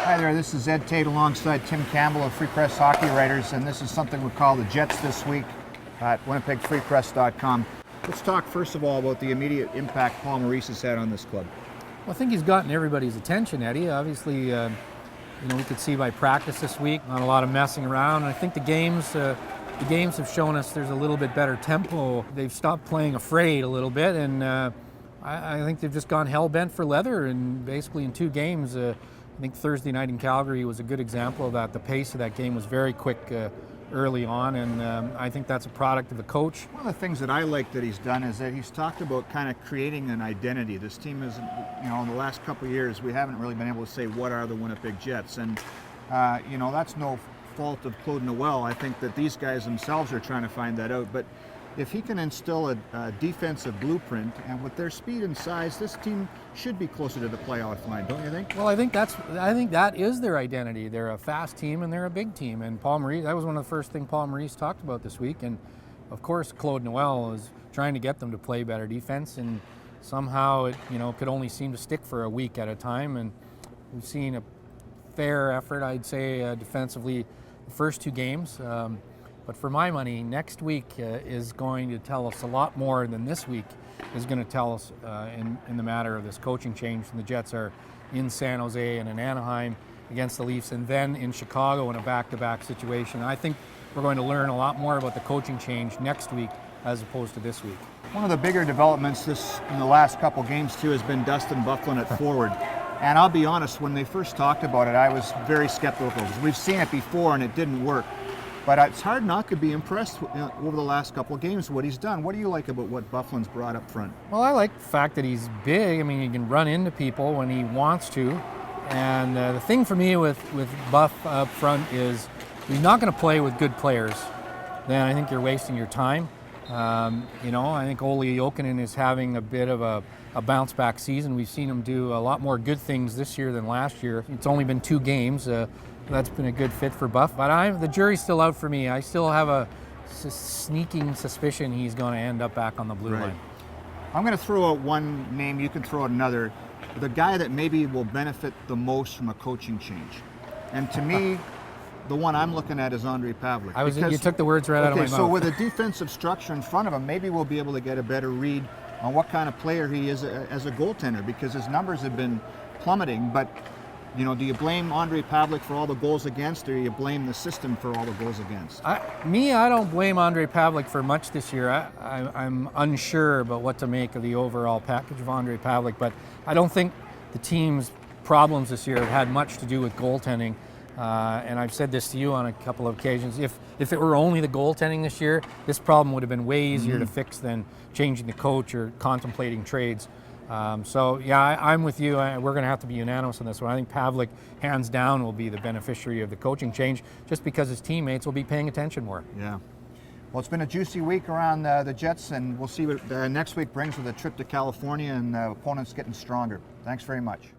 Hi there, this is Ed Tait alongside Tim Campbell of Free Press Hockey Writers, and this is something we call the Jets This Week at winnipegfreepress.com. Let's talk first of all about the immediate impact Paul Maurice has had on this club. Well, I think he's gotten everybody's attention, Eddie. Obviously, we could see by practice this week, not a lot of messing around. And I think the games have shown us there's a little bit better tempo. They've stopped playing afraid a little bit, and I think they've just gone hell-bent for leather. And basically in 2 games, I think Thursday night in Calgary was a good example of that. The pace of that game was very quick early on, and I think that's a product of the coach. One of the things that I like that he's done is that he's talked about kind of creating an identity. This team is, in the last couple of years, we haven't really been able to say what are the Winnipeg Jets, and that's no fault of Claude Noel. I think that these guys themselves are trying to find that out, but if he can instill a defensive blueprint, and with their speed and size, this team should be closer to the playoff line, don't you think? Well, I think that is their identity. They're a fast team and they're a big team. And Paul Maurice, that was one of the first things Paul Maurice talked about this week. And of course, Claude Noel was trying to get them to play better defense, and somehow it could only seem to stick for a week at a time. And we've seen a fair effort, I'd say, defensively the first 2 games. But for my money, next week is going to tell us a lot more than this week is going to tell us in the matter of this coaching change. And the Jets are in San Jose and in Anaheim against the Leafs, and then in Chicago in a back-to-back situation. I think we're going to learn a lot more about the coaching change next week as opposed to this week. One of the bigger developments in the last couple games too has been Dustin Byfuglien at forward. And I'll be honest, when they first talked about it, I was very skeptical because we've seen it before and it didn't work. But it's hard not to be impressed over the last couple of games what he's done. What do you like about what Byfuglien's brought up front? Well, I like the fact that he's big. I mean, he can run into people when he wants to. And the thing for me with Buff up front is he's not going to play with good players. Then I think you're wasting your time. I think Olli Jokinen is having a bit of a bounce-back season. We've seen him do a lot more good things this year than last year. It's only been 2 games. That's been a good fit for Buff, but the jury's still out for me. I still have a sneaking suspicion he's going to end up back on the blue line. I'm going to throw out one name, you can throw out another. The guy that maybe will benefit the most from a coaching change. And to me, the one I'm looking at is Ondrej Pavelec. You took the words right out of my mouth. So with a defensive structure in front of him, maybe we'll be able to get a better read on what kind of player he is as a goaltender, because his numbers have been plummeting. But do you blame Ondrej Pavelec for all the goals against, or do you blame the system for all the goals against? I don't blame Ondrej Pavelec for much this year. I'm unsure about what to make of the overall package of Ondrej Pavelec, but I don't think the team's problems this year have had much to do with goaltending. And I've said this to you on a couple of occasions. If it were only the goaltending this year, this problem would have been way easier to fix than changing the coach or contemplating trades. I'm with you. We're going to have to be unanimous on this one. I think Pavelec, hands down, will be the beneficiary of the coaching change, just because his teammates will be paying attention more. Yeah. Well, it's been a juicy week around the Jets, and we'll see what next week brings with a trip to California and opponents getting stronger. Thanks very much.